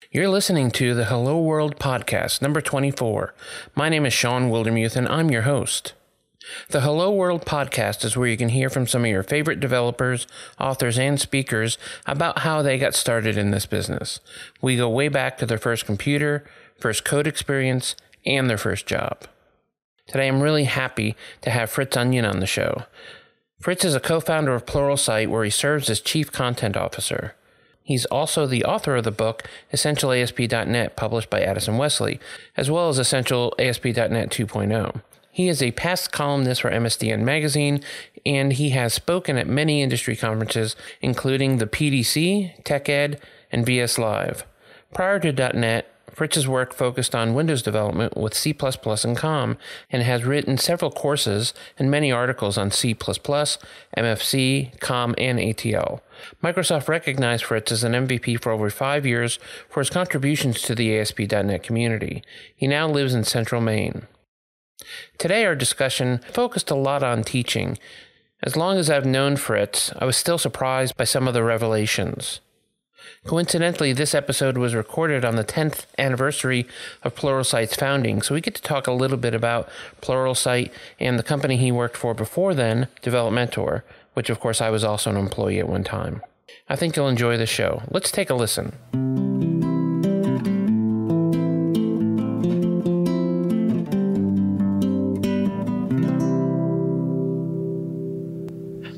You're listening to the Hello World Podcast, number 24. My name is Sean Wildermuth, and I'm your host. The Hello World Podcast is where you can hear from some of your favorite developers, authors, and speakers about how they got started in this business. We go way back to their first computer, first code experience, and their first job. Today, I'm really happy to have Fritz on the show. Fritz is a co-founder of Pluralsight, where he serves as Chief Content Officer. He's also the author of the book Essential ASP.NET, published by Addison Wesley, as well as Essential ASP.NET 2.0. He is a past columnist for MSDN Magazine, and he has spoken at many industry conferences, including the PDC, TechEd, and VS Live. Prior to .NET, Fritz's work focused on Windows development with C++ and COM, and has written several courses and many articles on C++, MFC, COM, and ATL. Microsoft recognized Fritz as an MVP for over 5 years for his contributions to the ASP.NET community. He now lives in Central Maine. Today our discussion focused a lot on teaching. As long as I've known Fritz, I was still surprised by some of the revelations. Coincidentally, this episode was recorded on the 10th anniversary of Pluralsight's founding, so we get to talk a little bit about Pluralsight and the company he worked for before then, DevelopMentor, which of course I was also an employee at one time. I think you'll enjoy the show. Let's take a listen.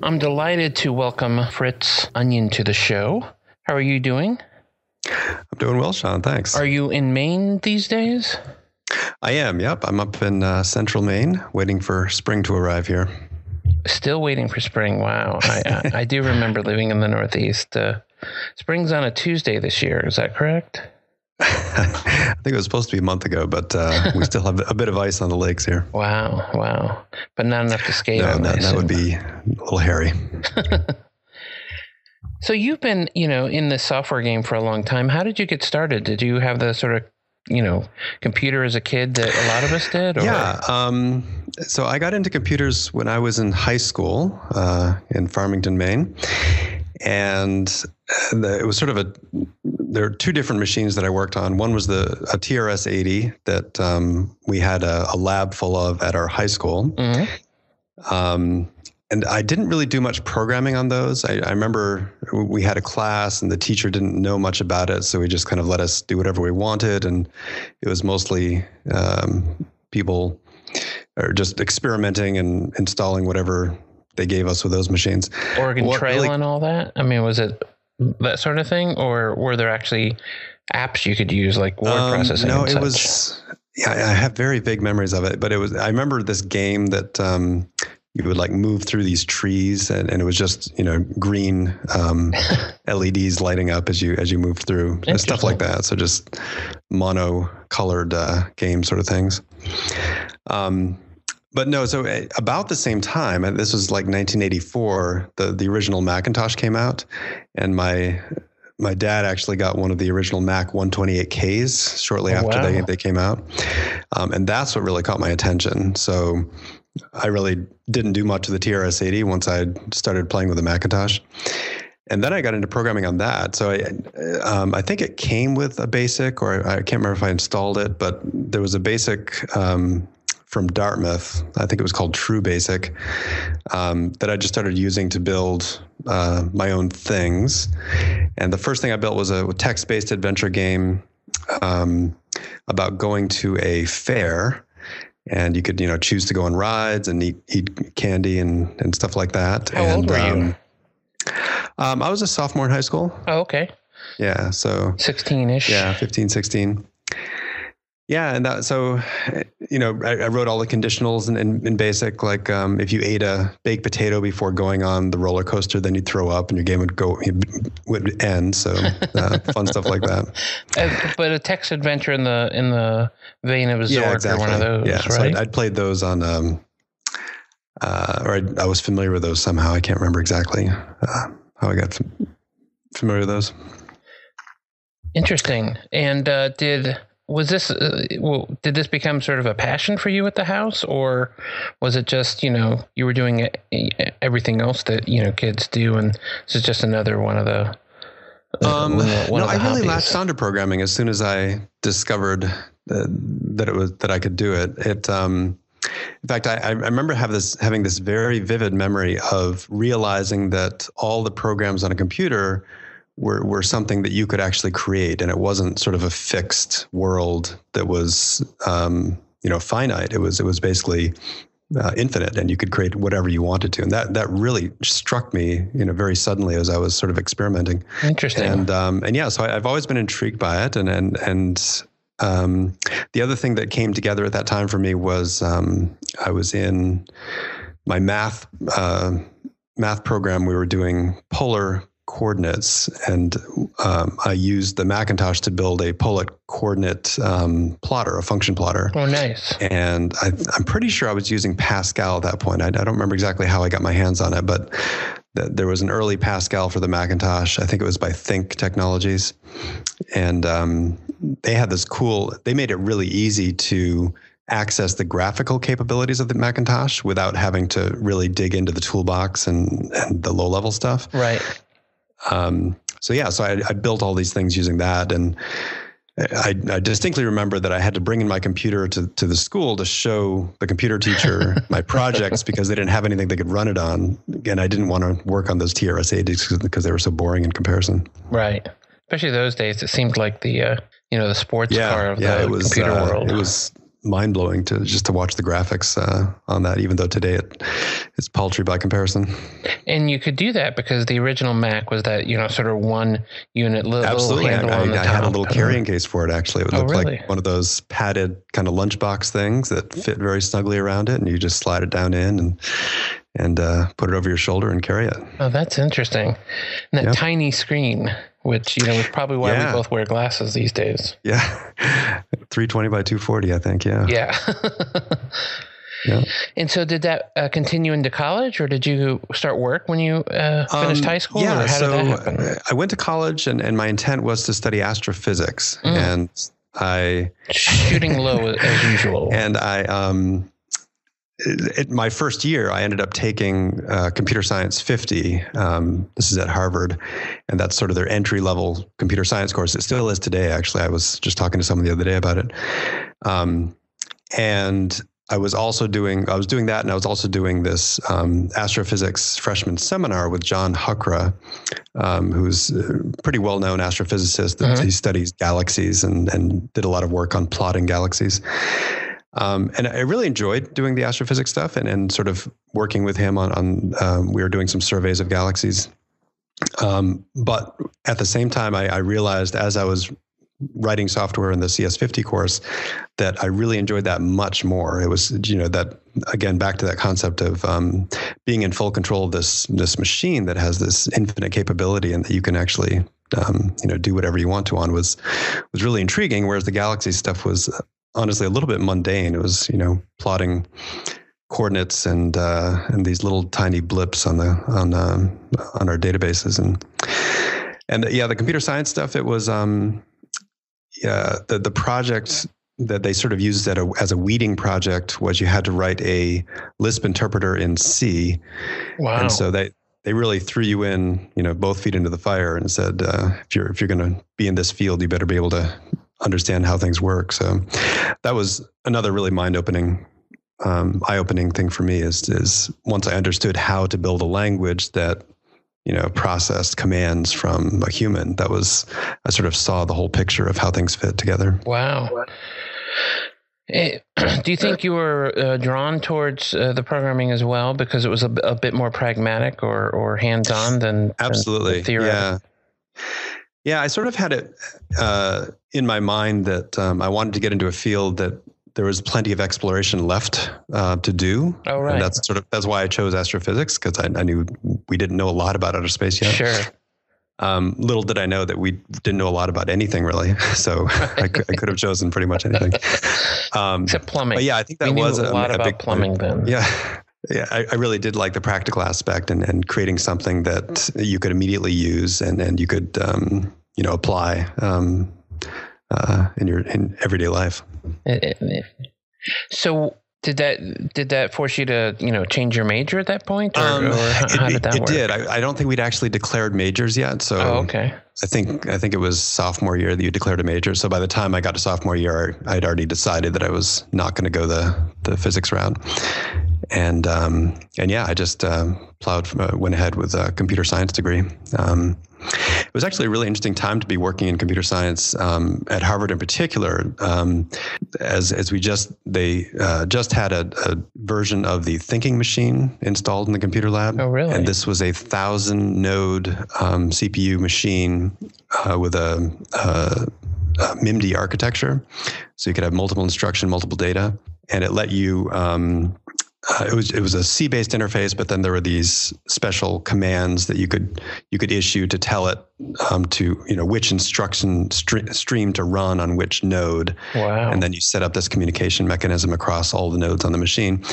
I'm delighted to welcome Fritz Onion to the show. How are you doing? I'm doing well, Sean. Thanks. Are you in Maine these days? I am, yep. I'm up in Central Maine, waiting for spring to arrive here. Still waiting for spring. Wow. I do remember living in the Northeast. Spring's on a Tuesday this year. Is that correct? I think it was supposed to be a month ago, but we still have a bit of ice on the lakes here. Wow. But not enough to skate on. That would be a little hairy. So you've been, in the software game for a long time. How did you get started? Did you have the sort of, computer as a kid that a lot of us did? Or? Yeah. So I got into computers when I was in high school in Farmington, Maine. And it was sort of there are two different machines that I worked on. One was a TRS-80 that we had a lab full of at our high school. Mm-hmm. And I didn't really do much programming on those. I remember we had a class and the teacher didn't know much about it. So he just kind of let us do whatever we wanted. And it was mostly people are just experimenting and installing whatever they gave us with those machines. Oregon Trail and all that? I mean, was it that sort of thing? Or were there actually apps you could use like word processing? No, and it was, I have very vague memories of it, but I remember this game that you would like move through these trees and it was just, green LEDs lighting up as you move through, stuff like that. So just mono-colored game sort of things. But no, so about the same time, and this was like 1984, the original Macintosh came out, and my dad actually got one of the original Mac 128Ks shortly after they came out. And that's what really caught my attention. So I really didn't do much of the TRS-80 once I started playing with the Macintosh. And then I got into programming on that. So I think it came with a basic, or I can't remember if I installed it, but there was a basic from Dartmouth. I think it was called True Basic, that I just started using to build my own things. And the first thing I built was a text-based adventure game about going to a fair. And you could, choose to go on rides and eat candy and stuff like that. How old were you? I was a sophomore in high school. Oh, okay. Yeah, so 16-ish. Yeah, 15, 16. Yeah, and I wrote all the conditionals in BASIC. Like if you ate a baked potato before going on the roller coaster, then you'd throw up and your game would end. So fun stuff like that. But a text adventure in the vein of a Zork, exactly. Or one of those, yeah, right? So I'd played those on, or I was familiar with those somehow. I can't remember exactly how I got familiar with those. Interesting. And did this become sort of a passion for you at the house, or was it just, you were doing everything else that, kids do, and this is just another one of the No, I really latched onto programming as soon as I discovered that I could do it. In fact, I remember having this very vivid memory of realizing that all the programs on a computer were something that you could actually create, and it wasn't sort of a fixed world that was finite. It was basically infinite, and you could create whatever you wanted to. And that really struck me, very suddenly as I was sort of experimenting. Interesting. And yeah, so I've always been intrigued by it. And the other thing that came together at that time for me was I was in my math program. We were doing polar coordinates, and I used the Macintosh to build a polar coordinate plotter, a function plotter. Oh, nice. And I'm pretty sure I was using Pascal at that point. I don't remember exactly how I got my hands on it, but there was an early Pascal for the Macintosh. I think it was by Think Technologies. And they had they made it really easy to access the graphical capabilities of the Macintosh without having to really dig into the toolbox and the low level stuff. Right. So I built all these things using that. And I distinctly remember that I had to bring in my computer to the school to show the computer teacher my projects because they didn't have anything they could run it on. And I didn't want to work on those TRS-80 disks because they were so boring in comparison. Right. Especially those days, it seemed like the sports car of the computer world. It was mind-blowing to watch the graphics on that, even though today it's paltry by comparison. And you could do that because the original Mac was that, sort of one unit little handle on the top. I had a little carrying case for it, actually. It looked really? like one of those padded kind of lunchbox things that fit very snugly around it, and you just slide it down in and put it over your shoulder and carry it. Oh, that's interesting. And that tiny screen, which, is probably why we both wear glasses these days. Yeah. 320 by 240, I think. Yeah. Yeah. Yeah. And so did that continue into college, or did you start work when you finished high school? Yeah. Or how did that happen? I went to college and my intent was to study astrophysics. And shooting low as usual. And my first year, I ended up taking Computer Science 50. This is at Harvard, and that's sort of their entry-level computer science course. It still is today, actually. I was just talking to someone the other day about it. And I was doing that, and I was also doing this astrophysics freshman seminar with John Huckra, who's a pretty well-known astrophysicist. He studies galaxies and did a lot of work on plotting galaxies. And I really enjoyed doing the astrophysics stuff and sort of working with him on we were doing some surveys of galaxies. But at the same time, I realized as I was writing software in the CS50 course that I really enjoyed that much more. It was, that again, back to that concept of being in full control of this machine that has this infinite capability and that you can actually, do whatever you want to on was really intriguing. Whereas the galaxy stuff was honestly a little bit mundane. It was, plotting coordinates and these little tiny blips on our databases and the computer science stuff. It was the project that they sort of used as a weeding project was you had to write a Lisp interpreter in C. Wow. And so they really threw you in, both feet into the fire and said, if you're going to be in this field, you better be able to understand how things work. So that was another really eye-opening thing for me is once I understood how to build a language that, processed commands from a human, I sort of saw the whole picture of how things fit together. Wow. Do you think you were drawn towards the programming as well because it was a bit more pragmatic or hands-on than absolutely theoretical? Yeah, I sort of had it in my mind that I wanted to get into a field that there was plenty of exploration left to do. Oh, right. And that's why I chose astrophysics, because I knew we didn't know a lot about outer space yet. Sure. Little did I know that we didn't know a lot about anything really. So I could have chosen pretty much anything. Except plumbing. But yeah, I think that we was knew a lot about big plumbing then. Yeah. Yeah, I really did like the practical aspect and creating something that you could immediately use and you could apply in everyday life. So did that force you to change your major at that point, or how did that work? It did. I don't think we'd actually declared majors yet. So okay. I think it was sophomore year that you declared a major. So by the time I got to sophomore year, I'd already decided that I was not going to go the physics route. And yeah, I just went ahead with a computer science degree. It was actually a really interesting time to be working in computer science at Harvard in particular, as they just had a version of the thinking machine installed in the computer lab. Oh, really? And this was a 1,000-node CPU machine with a MIMD architecture, so you could have multiple instruction, multiple data, and it let you. It was a C-based interface, but then there were these special commands that you could issue to tell it to which instruction stream to run on which node. Wow! And then you set up this communication mechanism across all the nodes on the machine.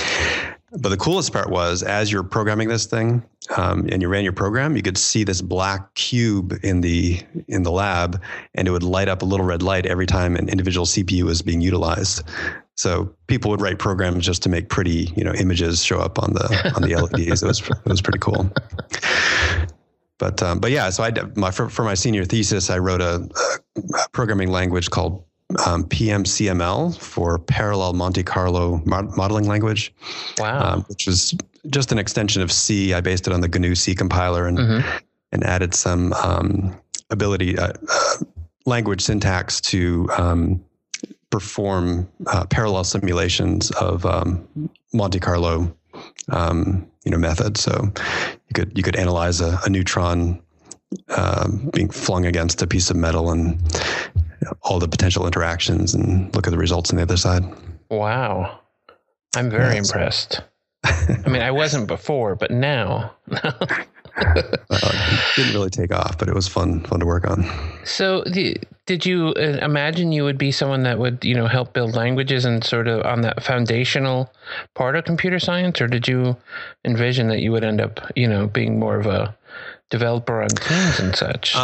But the coolest part was, as you're programming this thing and you ran your program, you could see this black cube in the lab, and it would light up a little red light every time an individual CPU was being utilized. So people would write programs just to make pretty, images show up on the LEDs. It was pretty cool. But yeah, so for my senior thesis, I wrote a programming language called PMCML, for Parallel Monte Carlo Modeling Language. Wow. Which was just an extension of C. I based it on the GNU C compiler and added some ability, language syntax to perform parallel simulations of Monte Carlo, method. So you could analyze a neutron being flung against a piece of metal and all the potential interactions and look at the results on the other side. Wow. I'm very impressed. I mean, I wasn't before, but now. Didn't really take off, but it was fun to work on. So did you imagine you would be someone that would, help build languages and sort of on that foundational part of computer science? Or did you envision that you would end up, being more of a developer on teams and such?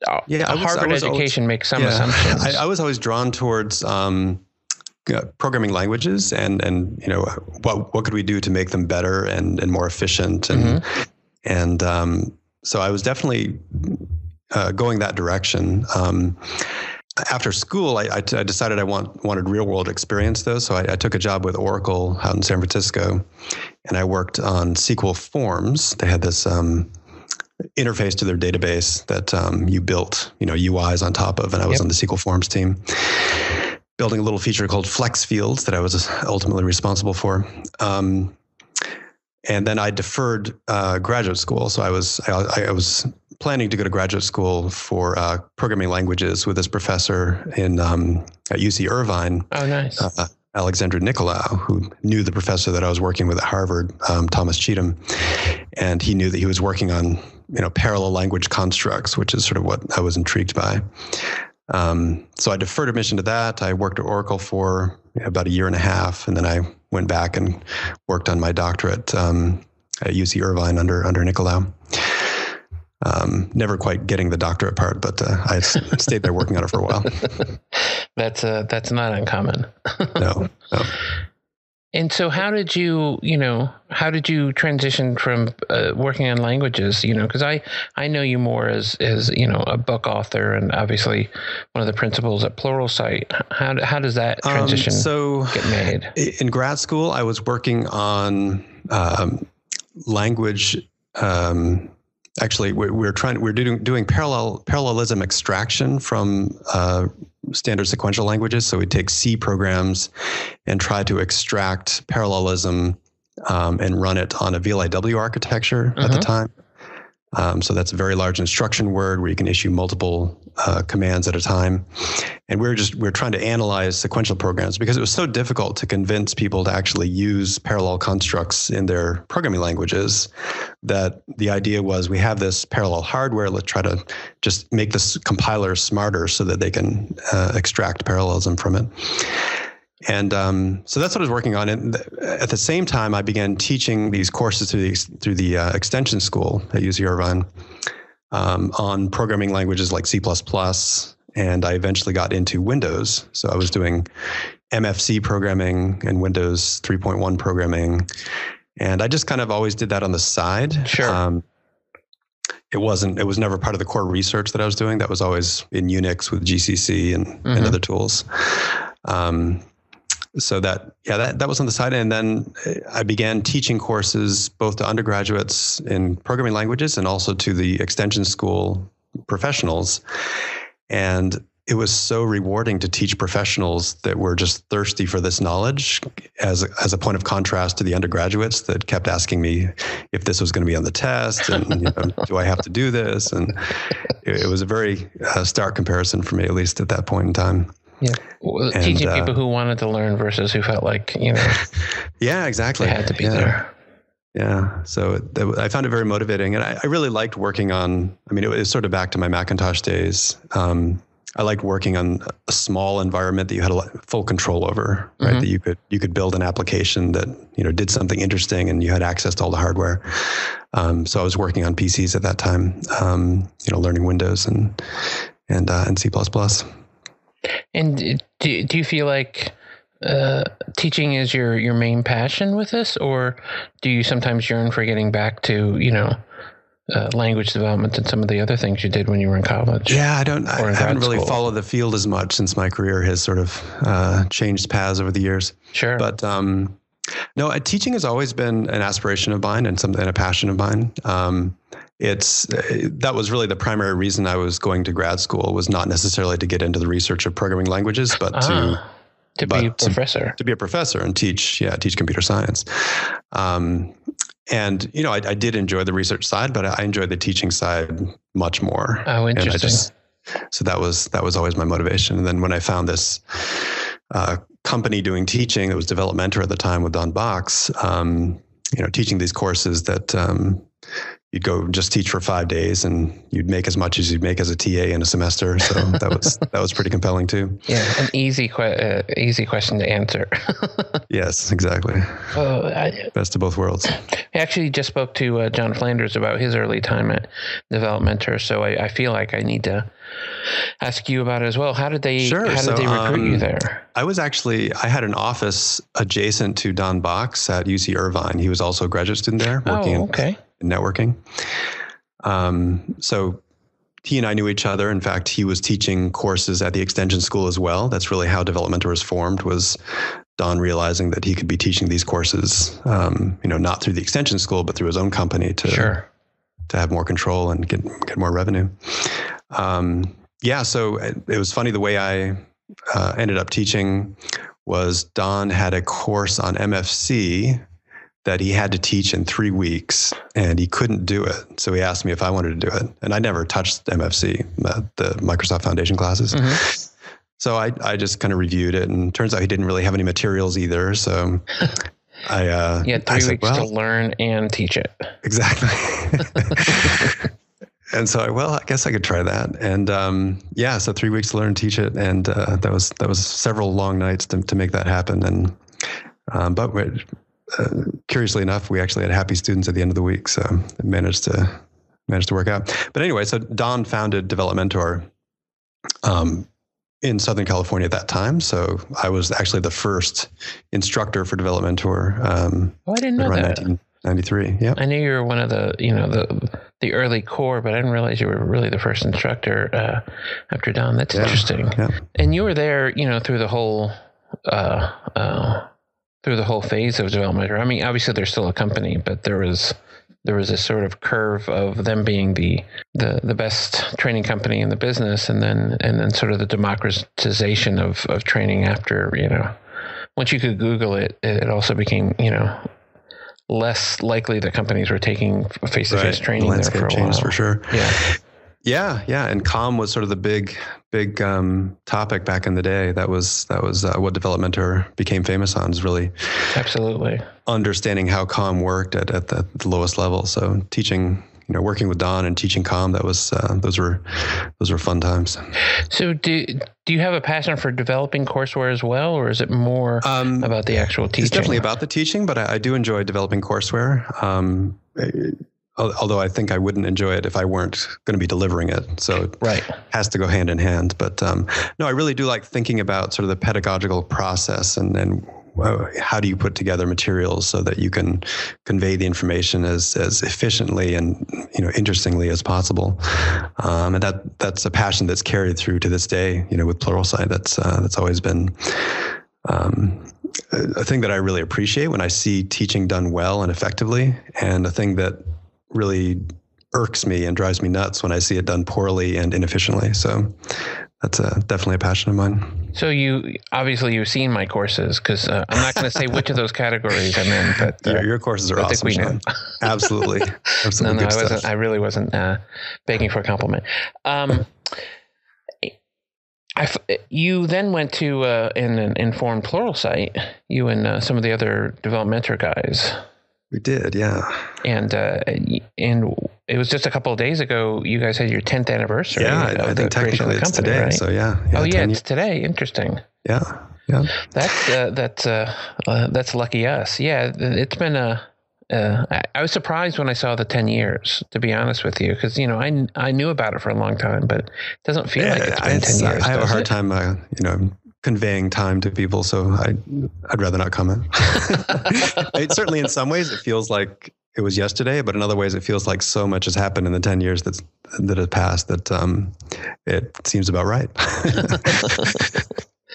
Harvard education makes some assumptions. I was always drawn towards programming languages and what could we do to make them better and more efficient and so I was definitely going that direction. After school, I decided I wanted real world experience though, so I took a job with Oracle out in San Francisco, and I worked on SQL Forms. They had this interface to their database that you built UIs on top of, and I was on the SQL Forms team, building a little feature called Flex Fields that I was ultimately responsible for. And then I deferred graduate school. So I was planning to go to graduate school for programming languages with this professor at UC Irvine. Oh, nice. Alexandra Nicolau, who knew the professor that I was working with at Harvard, Thomas Cheatham. And he knew that he was working on, parallel language constructs, which is sort of what I was intrigued by. So I deferred admission to that. I worked at Oracle for about a year and a half, and then I went back and worked on my doctorate at UC Irvine under Nicolau. Never quite getting the doctorate part, but I stayed there working on it for a while. That's not uncommon. No. And so how did you transition from working on languages, because I know you more as a book author and obviously one of the principals at Pluralsight. How does that transition get made? In grad school, I was working on language. Actually, we're doing parallelism extraction from standard sequential languages. So we take C programs and try to extract parallelism and run it on a VLIW architecture at the time. So that's a very large instruction word where you can issue multiple commands at a time. And we're trying to analyze sequential programs because it was so difficult to convince people to actually use parallel constructs in their programming languages that the idea was we have this parallel hardware. Let's try to just make this compiler smarter so that they can extract parallelism from it. And so that's what I was working on. And at the same time, I began teaching these courses through the extension school at UC Irvine on programming languages like C++. And I eventually got into Windows. So I was doing MFC programming and Windows 3.1 programming. And I just kind of always did that on the side. Sure. it was never part of the core research that I was doing. That was always in Unix with GCC and other tools. So that was on the side. And then I began teaching courses both to undergraduates in programming languages and also to the extension school professionals. And it was so rewarding to teach professionals that were just thirsty for this knowledge as a point of contrast to the undergraduates that kept asking me if this was going to be on the test and do I have to do this? And it was a very stark comparison for me, at least at that point in time. Yeah. Well, teaching people who wanted to learn versus who felt like, yeah, exactly. They had to be there. Yeah. So I found it very motivating, and I really liked working on, it was sort of back to my Macintosh days. I liked working on a small environment that you had full control over, right? That you could build an application that, did something interesting and you had access to all the hardware. So I was working on PCs at that time, learning Windows and C++. And do you feel like teaching is your main passion with this, or do you sometimes yearn for getting back to, language development and some of the other things you did when you were in college? Yeah, I haven't really followed the field as much since my career has sort of changed paths over the years. Sure. But no, teaching has always been an aspiration of mine and a passion of mine. That was really the primary reason I was going to grad school, was not necessarily to get into the research of programming languages, but to be a professor. To be a professor and teach computer science. And I did enjoy the research side, but I enjoyed the teaching side much more. Oh, interesting. So that was always my motivation. And then when I found this company doing teaching, it was DevelopMentor at the time with Don Box, teaching these courses that you'd go just teach for 5 days and you'd make as much as you'd make as a TA in a semester. So that was pretty compelling too. Yeah. An easy question to answer. Yes, exactly. Best of both worlds. I actually just spoke to John Flanders about his early time at DevelopMentor. So I feel like I need to ask you about it as well. How did they recruit you there? I had an office adjacent to Don Box at UC Irvine. He was also a graduate student there working in networking. So he and I knew each other. In fact, he was teaching courses at the extension school as well. That's really how DevelopMentor was formed, was Don realizing that he could be teaching these courses, not through the extension school, but through his own company to have more control and get more revenue. So it was funny, the way I ended up teaching was Don had a course on MFC that he had to teach in 3 weeks, and he couldn't do it. So he asked me if I wanted to do it. And I never touched MFC, the Microsoft Foundation classes. Mm-hmm. So I just kind of reviewed it, and turns out he didn't really have any materials either. So I had 3 weeks to learn and teach it. Exactly. And so I guess I could try that. And so 3 weeks to learn and teach it. And that was several long nights to make that happen. And but curiously enough, we actually had happy students at the end of the week, so it managed to work out. But anyway, so Don founded DevelopMentor in Southern California at that time. So I was actually the first instructor for DevelopMentor. I didn't know that. 1993. Yeah, I knew you were one of the the early core, but I didn't realize you were really the first instructor after Don. That's interesting. Yeah. And you were there, through the whole. Through the whole phase of DevelopMentor. I mean, obviously they're still a company, but there was a sort of curve of them being the best training company in the business, and then sort of the democratization of training after, once you could Google it, it also became, less likely that companies were taking face-to-face training there for a while. For sure. Yeah. And COM was sort of the big topic back in the day. That was what DevelopMentor became famous on, is really absolutely understanding how COM worked at the lowest level. So teaching, working with Don and teaching COM, that was those were fun times. So do you have a passion for developing courseware as well, or is it more about the actual teaching? It's definitely about the teaching, but I do enjoy developing courseware. Although I think I wouldn't enjoy it if I weren't going to be delivering it. So it has to go hand in hand. But no, I really do like thinking about sort of the pedagogical process and how do you put together materials so that you can convey the information as efficiently and interestingly as possible, and that's a passion that's carried through to this day. With Pluralsight, that's always been a thing that I really appreciate when I see teaching done well and effectively, and a thing that really irks me and drives me nuts when I see it done poorly and inefficiently. So that's definitely a passion of mine. So you've seen my courses, because I'm not going to say which of those categories I'm in, but your courses are awesome. Sean. Absolutely. No, I wasn't. I really wasn't begging for a compliment. You then went to an informed Pluralsight. You and some of the other DevelopMentor guys. We did, yeah. And it was just a couple of days ago. You guys had your 10th anniversary. Yeah, I think technically it's today. Right? So yeah. Oh yeah, it's today. Interesting. Yeah. That's lucky us. Yeah, it's been I was surprised when I saw the 10 years, to be honest with you, because I knew about it for a long time, but it doesn't feel like it's been 10 years. I have a hard time, conveying time to people, so I'd rather not comment. Certainly, in some ways, it feels like it was yesterday, but in other ways, it feels like so much has happened in the 10 years that has passed that it seems about right.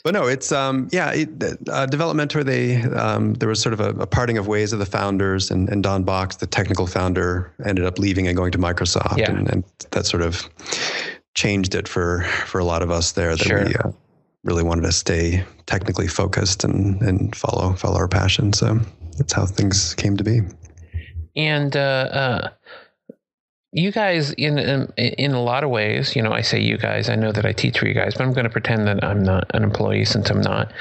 But no, it's DevelopMentor. There was sort of a parting of ways of the founders, and Don Box, the technical founder, ended up leaving and going to Microsoft, and that sort of changed it for a lot of us there. That we really wanted to stay technically focused and follow our passion. So that's how things came to be. And you guys, in a lot of ways, I say you guys, I know that I teach for you guys, but I'm going to pretend that I'm not an employee since I'm not.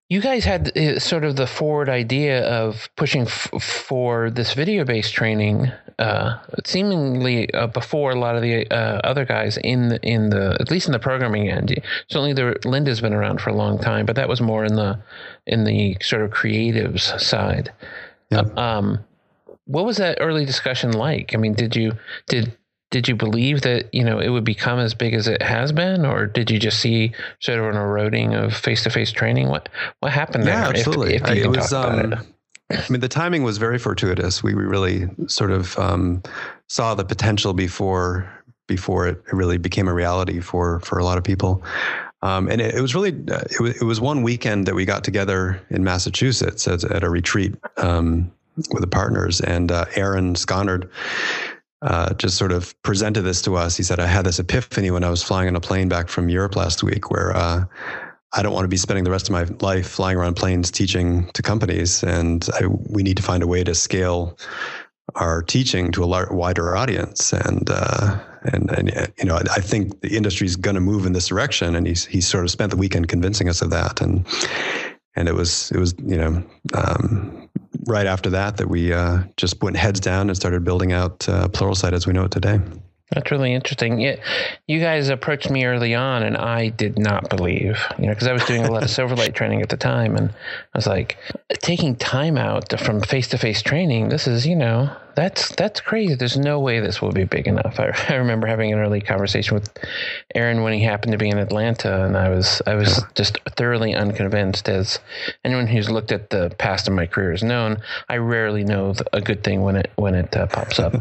You guys had sort of the forward idea of pushing for this video-based training, seemingly before a lot of the other guys in the at least in the programming end. Certainly, Linda's been around for a long time, but that was more in the sort of creatives side. Yeah. What was that early discussion like? I mean, did you believe that it would become as big as it has been, or did you just see sort of an eroding of face-to-face training? What happened there? Yeah, absolutely. If you can talk about it. I mean, the timing was very fortuitous. We really sort of saw the potential before it really became a reality for a lot of people. And it was really it was one weekend that we got together in Massachusetts at a retreat with the partners, and Aaron Sconnard just sort of presented this to us. He said, I had this epiphany when I was flying on a plane back from Europe last week, where I don't want to be spending the rest of my life flying around planes teaching to companies, and we need to find a way to scale our teaching to a wider audience. And I think the industry is going to move in this direction. And he sort of spent the weekend convincing us of that. And it was right after that we just went heads down and started building out Pluralsight as we know it today. That's really interesting. You guys approached me early on, and I did not believe, because I was doing a lot of Silverlight training at the time, and I was like, taking time out from face-to-face training, this is, that's crazy. There's no way this will be big enough. I remember having an early conversation with Aaron when he happened to be in Atlanta, and I was just thoroughly unconvinced. As anyone who's looked at the past of my career has known, I rarely know a good thing when it pops up.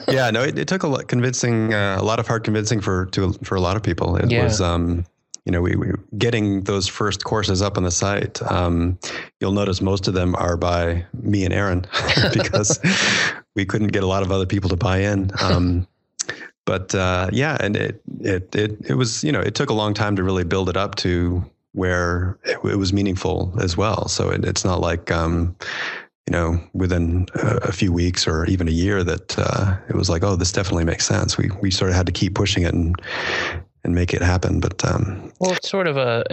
Yeah, no, it took a lot of hard convincing for a lot of people. It was, we getting those first courses up on the site. You'll notice most of them are by me and Aaron because we couldn't get a lot of other people to buy in. And it was, it took a long time to really build it up to where it was meaningful as well. So it's not like, within a few weeks or even a year that it was like, oh, this definitely makes sense. We sort of had to keep pushing it and make it happen. But it's sort of a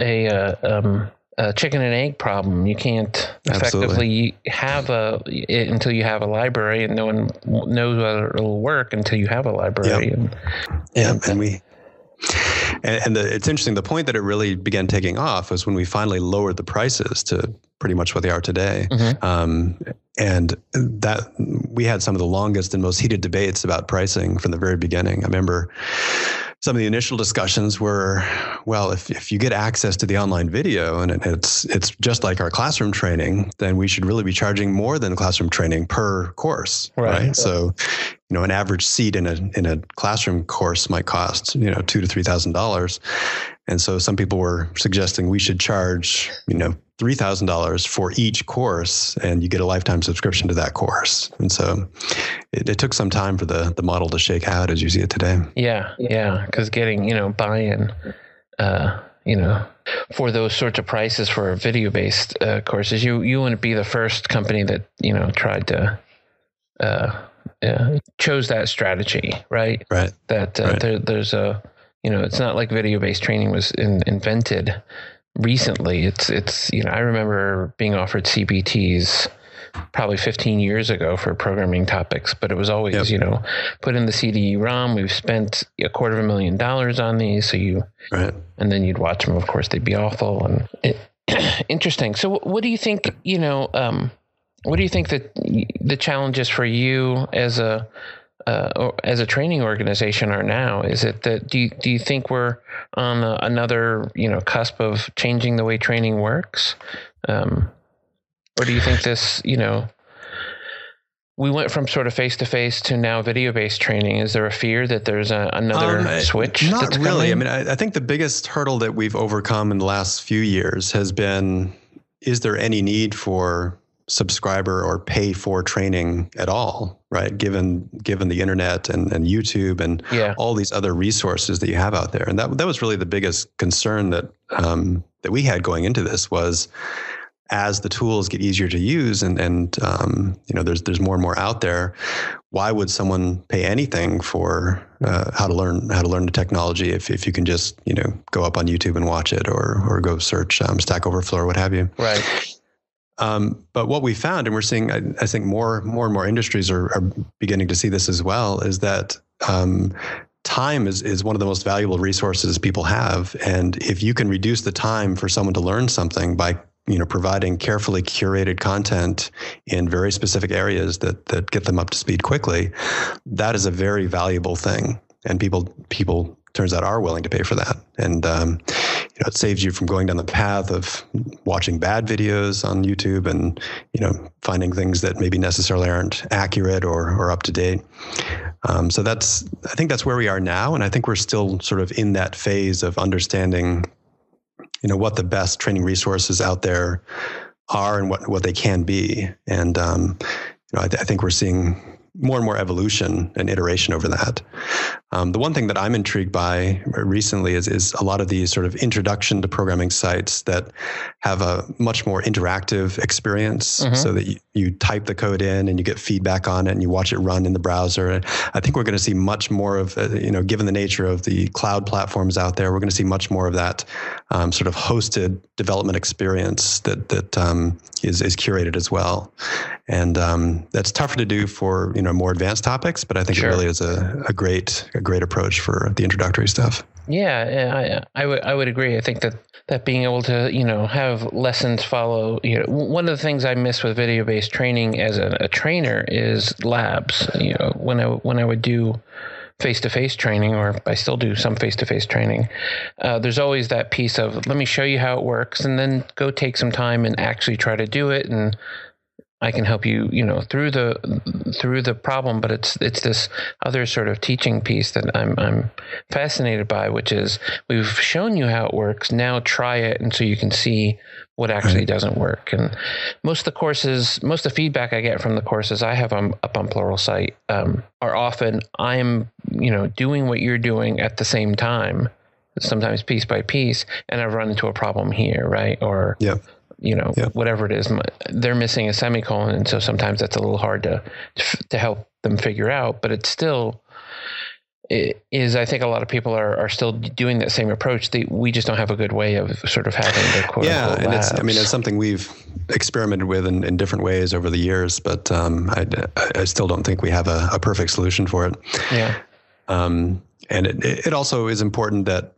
chicken and egg problem. You can't effectively have it until you have a library, and no one knows whether it'll work until you have a library. It's interesting. The point that it really began taking off was when we finally lowered the prices to pretty much what they are today. Mm-hmm. And that we had some of the longest and most heated debates about pricing from the very beginning. I remember some of the initial discussions were, well, if you get access to the online video and it's just like our classroom training, then we should really be charging more than classroom training per course, right? So, an average seat in a classroom course might cost, $2,000 to $3,000. And so some people were suggesting we should charge, $3,000 for each course, and you get a lifetime subscription to that course. And so it took some time for the model to shake out as you see it today. Yeah. Because getting, buy-in, for those sorts of prices for video-based courses, you wouldn't be the first company that, tried to chose that strategy, right? Right. That right. There's a, it's not like video-based training was invented recently. It's I remember being offered CPTs probably 15 years ago for programming topics, but it was always, put in the CD-ROM. We've spent $250,000 on these. So and then you'd watch them. Of course, they'd be awful. And interesting. So what do you think, what do you think that the challenges for you as a training organization are now? Is it that do you think we're on another cusp of changing the way training works, or do you think this we went from sort of face to face to now video based training? Is there a fear that there's another switch? Not really. Coming? I mean, I think the biggest hurdle that we've overcome in the last few years has been: is there any need for subscriber or pay for training at all, right? Given the internet and YouTube and all these other resources that you have out there. And that was really the biggest concern that we had going into this was, as the tools get easier to use and there's more and more out there, why would someone pay anything for how to learn the technology if you can just go up on YouTube and watch it or go search Stack Overflow or what have you? Right. But what we found, and we're seeing, I think more and more industries are beginning to see this as well, is that time is one of the most valuable resources people have. And if you can reduce the time for someone to learn something by providing carefully curated content in very specific areas that get them up to speed quickly, that is a very valuable thing. And people turns out are willing to pay for that. And it saves you from going down the path of watching bad videos on YouTube and finding things that maybe necessarily aren't accurate or up to date. So I think that's where we are now, and I think we're still sort of in that phase of understanding what the best training resources out there are and what they can be. And I think we're seeing more and more evolution and iteration over that. The one thing that I'm intrigued by recently is a lot of these sort of introduction to programming sites that have a much more interactive experience, so that you type the code in and you get feedback on it and you watch it run in the browser. And I think we're going to see much more of, given the nature of the cloud platforms out there, we're going to see much more of that sort of hosted development experience that is curated as well. And that's tougher to do for more advanced topics, but I think it really is a great approach for the introductory stuff. Yeah, I would agree. I think that being able to have lessons follow. One of the things I miss with video based training as a trainer is labs. When I would do face-to-face training, or I still do some face-to-face training, there's always that piece of, let me show you how it works, and then go take some time and actually try to do it, and I can help you, through the problem. But it's this other sort of teaching piece that I'm fascinated by, which is, we've shown you how it works. Now try it, and so you can see what actually doesn't work. And most of the feedback I get from the courses I have up on Pluralsight are often, I'm doing what you're doing at the same time, sometimes piece by piece, and I've run into a problem here, right? Or whatever it is, they're missing a semicolon. And so sometimes that's a little hard to help them figure out, but it's still, I think a lot of people are still doing that same approach. We just don't have a good way of sort of having the quote unquote labs. It's something we've experimented with in different ways over the years, but I still don't think we have a perfect solution for it. Yeah. And it also is important that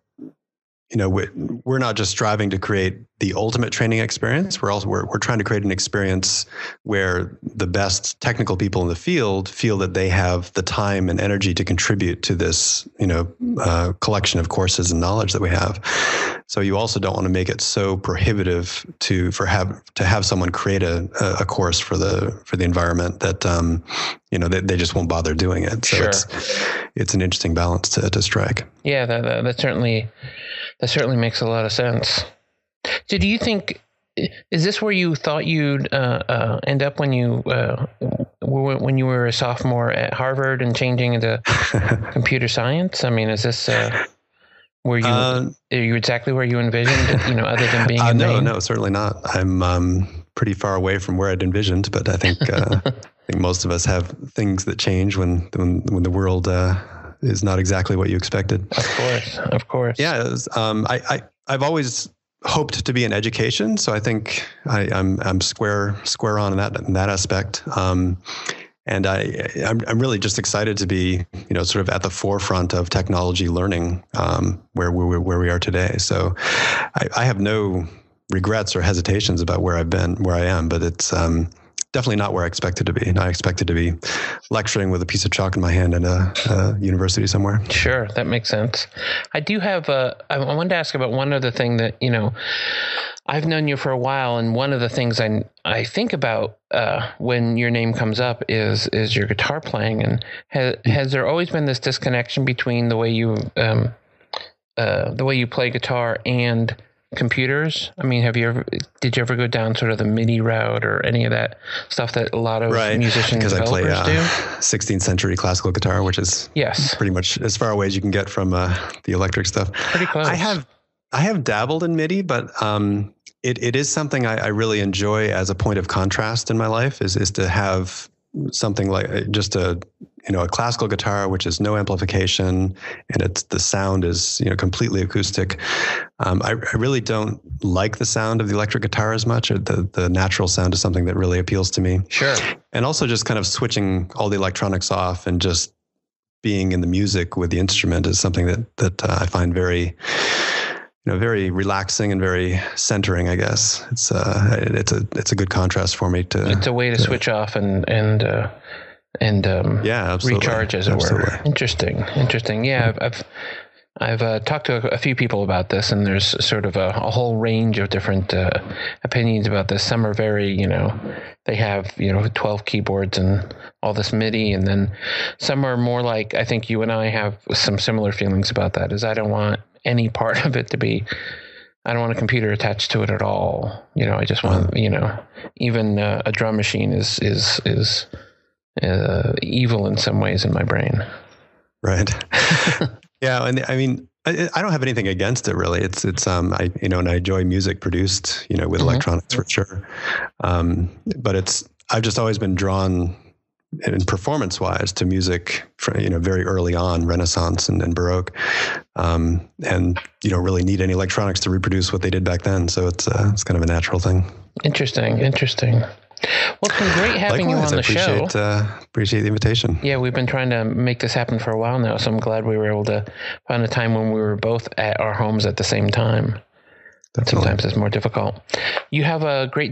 we're not just striving to create the ultimate training experience. We're trying to create an experience where the best technical people in the field feel that they have the time and energy to contribute to this, collection of courses and knowledge that we have. So you also don't want to make it so prohibitive to have someone create a course for the environment that they just won't bother doing it. So it's an interesting balance to strike. Yeah, that certainly makes a lot of sense. So do you think, is this where you thought you'd end up when you were a sophomore at Harvard and changing into computer science? I mean, is this are you exactly where you envisioned? Other than being no, certainly not. I'm pretty far away from where I'd envisioned, but I think most of us have things that change when the world is not exactly what you expected. Of course. Yeah, I've always hoped to be in education, so I think I'm square on in that aspect. And I'm really just excited to be, sort of at the forefront of technology learning, where we are today. So I have no regrets or hesitations about where I am, but it's definitely not where I expected to be. And I expected to be lecturing with a piece of chalk in my hand in a university somewhere. Sure, that makes sense. I do have I wanted to ask about one other thing that, I've known you for a while, and one of the things I think about when your name comes up is your guitar playing. And has there always been this disconnection between the way you play guitar and computers? I mean, did you ever go down sort of the MIDI route or any of that stuff that a lot of musicians because developers I play do? 16th century classical guitar, which is pretty much as far away as you can get from the electric stuff. Pretty close. I have dabbled in MIDI, but it is something I really enjoy as a point of contrast in my life. Is to have something like just a classical guitar, which is no amplification, and the sound is completely acoustic. I really don't like the sound of the electric guitar as much. Or the natural sound is something that really appeals to me. Sure. And also just kind of switching all the electronics off and just being in the music with the instrument is something that I find very very relaxing and very centering, I guess. It's a good contrast for me to. It's a way to switch off and recharge, as it were. Interesting. Yeah, I've talked to a few people about this, and there's sort of a whole range of different opinions about this. Some are very, they have 12 keyboards and all this MIDI, and then some are more like, I think you and I have some similar feelings about that. Is I don't want any part of it to be, I don't want a computer attached to it at all. I just want, even a drum machine is evil in some ways in my brain. Right. Yeah. And I mean, I don't have anything against it really. It's and I enjoy music produced, with electronics for sure. But I've just always been drawn in performance wise to music from, very early on, Renaissance and Baroque. And you don't really need any electronics to reproduce what they did back then. So it's kind of a natural thing. Interesting. Well, it's been great having you on the show. Appreciate the invitation. Yeah, we've been trying to make this happen for a while now, so I'm glad we were able to find a time when we were both at our homes at the same time. Definitely. Sometimes it's more difficult. You have a great day.